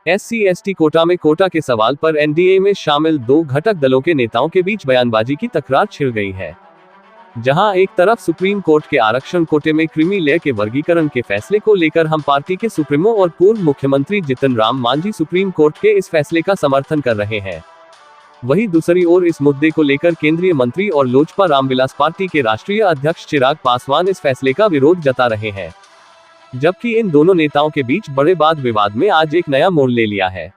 SC/ST Kota में कोटा के सवाल पर NDA में शामिल दो घटक दलों के नेताओं के बीच बयानबाजी की तकरार छिड़ गई है। जहां एक तरफ सुप्रीम कोर्ट के आरक्षण कोटे में क्रीमी लेयर के वर्गीकरण के फैसले को लेकर हम पार्टी के सुप्रीमो और पूर्व मुख्यमंत्री जीतन राम मांझी सुप्रीम कोर्ट के इस फैसले का समर्थन कर रहे हैं, वहीं दूसरी ओर इस मुद्दे को लेकर केंद्रीय मंत्री और लोजपा रामविलास पार्टी के राष्ट्रीय अध्यक्ष चिराग पासवान इस फैसले का विरोध जता रहे हैं। जबकि इन दोनों नेताओं के बीच बड़े वाद विवाद में आज एक नया मोड़ ले लिया है,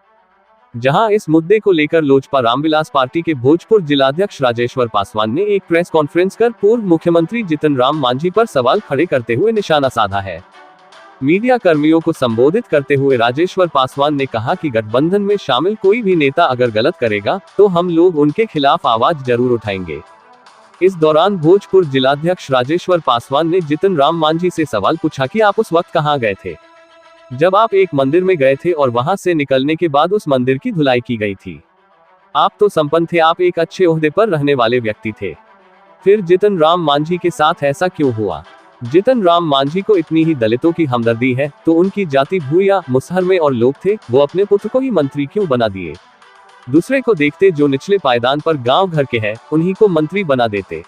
जहां इस मुद्दे को लेकर लोजपा रामविलास पार्टी के भोजपुर जिलाध्यक्ष राजेश्वर पासवान ने एक प्रेस कॉन्फ्रेंस कर पूर्व मुख्यमंत्री जीतन राम मांझी पर सवाल खड़े करते हुए निशाना साधा है। मीडिया कर्मियों को संबोधित करते हुए राजेश्वर पासवान ने कहा कि गठबंधन में शामिल कोई भी नेता अगर गलत करेगा तो हम लोग उनके खिलाफ आवाज जरूर उठाएंगे। इस दौरान भोजपुर जिलाध्यक्ष राजेश्वर पासवान ने जीतन राम मांझी से सवाल पूछा कि आप उस वक्त कहां गए थे जब आप एक मंदिर में गए थे और वहां से निकलने के बाद उस मंदिर की धुलाई की गई थी। आप तो संपन्न थे, आप एक अच्छे ओहदे पर रहने वाले व्यक्ति थे, फिर जीतन राम मांझी के साथ ऐसा क्यों हुआ? जीतन राम मांझी को इतनी ही दलितों की हमदर्दी है तो उनकी जाति भूया मुसहर में और लोग थे, वो अपने पुत्र को ही मंत्री क्यों बना दिए? दूसरे को देखते जो निचले पायदान पर गांव घर के हैं उन्हीं को मंत्री बना देते।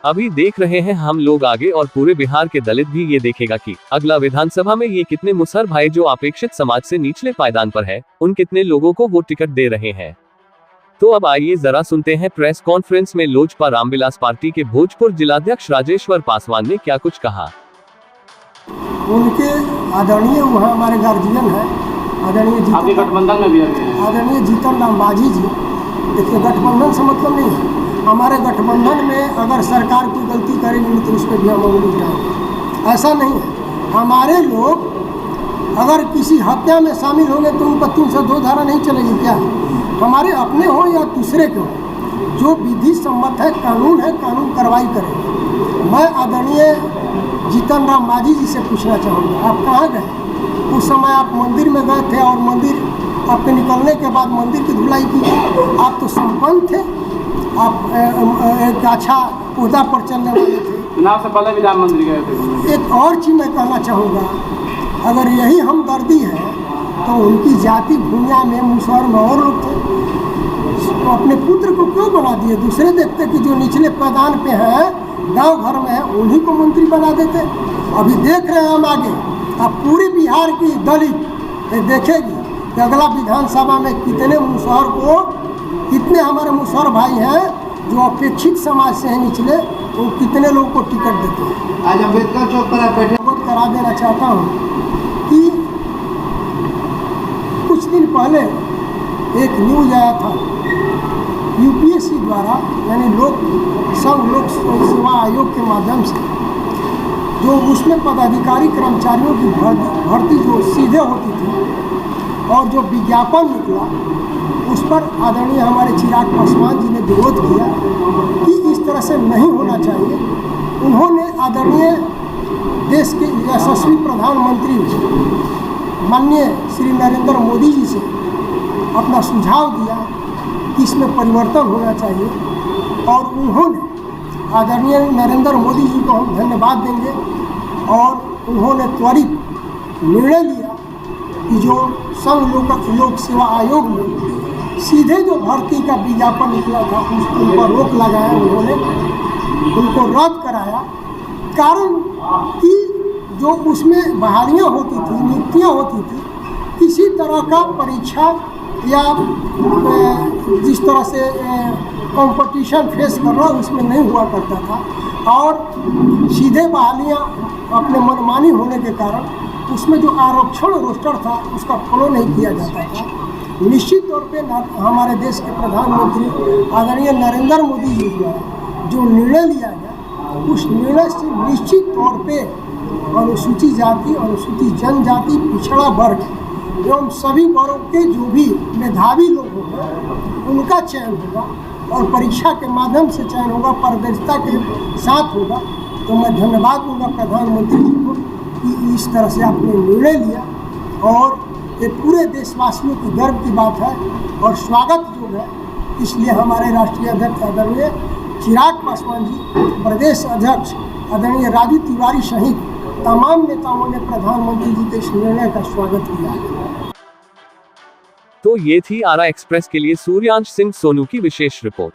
अभी देख रहे हैं हम लोग आगे, और पूरे बिहार के दलित भी ये देखेगा कि अगला विधानसभा में ये कितने मुसहर भाई जो अपेक्षित समाज से निचले पायदान पर है उन कितने लोगों को वो टिकट दे रहे हैं। तो अब आइए जरा सुनते हैं प्रेस कॉन्फ्रेंस में लोजपा रामविलास पार्टी के भोजपुर जिलाध्यक्ष राजेश्वर पासवान ने क्या कुछ कहा। उनके आदरणीय वहाँ हमारे गार्जियन है, आदरणीय गठबंधन में भी आदरणीय जीतन राम मांझी जी। देखिए, गठबंधन से मतलब नहीं है, हमारे गठबंधन में अगर सरकार कोई गलती करेगी तो उस पर भी हम उंगली उठाएंगे, ऐसा नहीं है। हमारे लोग अगर किसी हत्या में शामिल होंगे तो उन पर 302 धारा नहीं चलेगी क्या? हमारे अपने हो या दूसरे के हो, जो विधि सम्मत है, कानून कार्रवाई करेंगे। मैं आदरणीय जीतन राम मांझी जी से पूछना चाहूँगा, आप कहाँ गए? उस समय आप मंदिर में गए थे और मंदिर आपके निकलने के बाद मंदिर की धुलाई की। आप तो संपन्न थे, आप एक अच्छा ओहदा पर चलने वाले थे, चुनाव से पहले भी राम मंदिर गए थे। एक और चीज़ मैं कहना चाहूँगा, अगर यही हमदर्दी है तो उनकी जाति भूया में मुसहर में और लोग थे, तो अपने पुत्र को क्यों बना दिए? दूसरे देखते कि जो निचले पैदान पे हैं, गांव घर में है, उन्हीं को मंत्री बना देते। अभी देख रहे हैं हम आगे, अब पूरे बिहार की दलित देखेगी कि अगला विधानसभा में कितने मुसहर को, कितने हमारे मुसहर भाई हैं जो अपेक्षित समाज से हैं निचले, तो कितने लोगों को टिकट देते हैं। आज अम्बेडकर चौक पर बैठे करा देना चाहता हूँ कि कुछ दिन पहले एक न्यूज आया था UPSC द्वारा, यानी संघ लोक सेवा आयोग के माध्यम से, जो उसमें पदाधिकारी कर्मचारियों की भर्ती जो सीधे होती थी और जो विज्ञापन निकला उस पर आदरणीय हमारे चिराग पासवान जी ने विरोध किया कि इस तरह से नहीं होना चाहिए। उन्होंने आदरणीय देश के यशस्वी प्रधानमंत्री माननीय श्री नरेंद्र मोदी जी से अपना सुझाव दिया कि इसमें परिवर्तन होना चाहिए, और उन्होंने आदरणीय नरेंद्र मोदी जी को हम धन्यवाद देंगे, और उन्होंने त्वरित निर्णय लिया कि जो संघ लोक सेवा आयोग में सीधे जो भर्ती का विज्ञापन निकला था उन पर रोक लगाया, उन्होंने उनको रद्द कराया। कारण कि जो उसमें बहालियाँ होती थी, नियुक्तियाँ होती थी, किसी तरह का परीक्षा या जिस तरह से कंपटीशन फेस करना उसमें नहीं हुआ करता था, और सीधे बहालियाँ अपने मनमानी होने के कारण उसमें जो आरक्षण रोस्टर था उसका फॉलो नहीं किया जाता था। निश्चित तौर पे हमारे देश के प्रधानमंत्री आदरणीय नरेंद्र मोदी जी द्वारा जो निर्णय लिया गया, उस निर्णय से निश्चित तौर पे अनुसूचित जाति, अनुसूचित जनजाति, पिछड़ा वर्ग एवं सभी वर्ग के जो भी मेधावी लोग होंगे उनका चयन होगा, और परीक्षा के माध्यम से चयन होगा, पारदर्शिता के साथ होगा। तो मैं धन्यवाद दूंगा प्रधानमंत्री जी को कि इस तरह से आपने निर्णय लिया, और ये पूरे देशवासियों की गर्व की बात है और स्वागत योग है। इसलिए हमारे राष्ट्रीय अध्यक्ष आदरणीय चिराग पासवान जी, प्रदेश अध्यक्ष आदरणीय राजू तिवारी सहित तमाम नेताओं ने प्रधानमंत्री जी के इस निर्णय का स्वागत किया है। तो ये थी आरा एक्सप्रेस के लिए सूर्यांश सिंह सोनू की विशेष रिपोर्ट।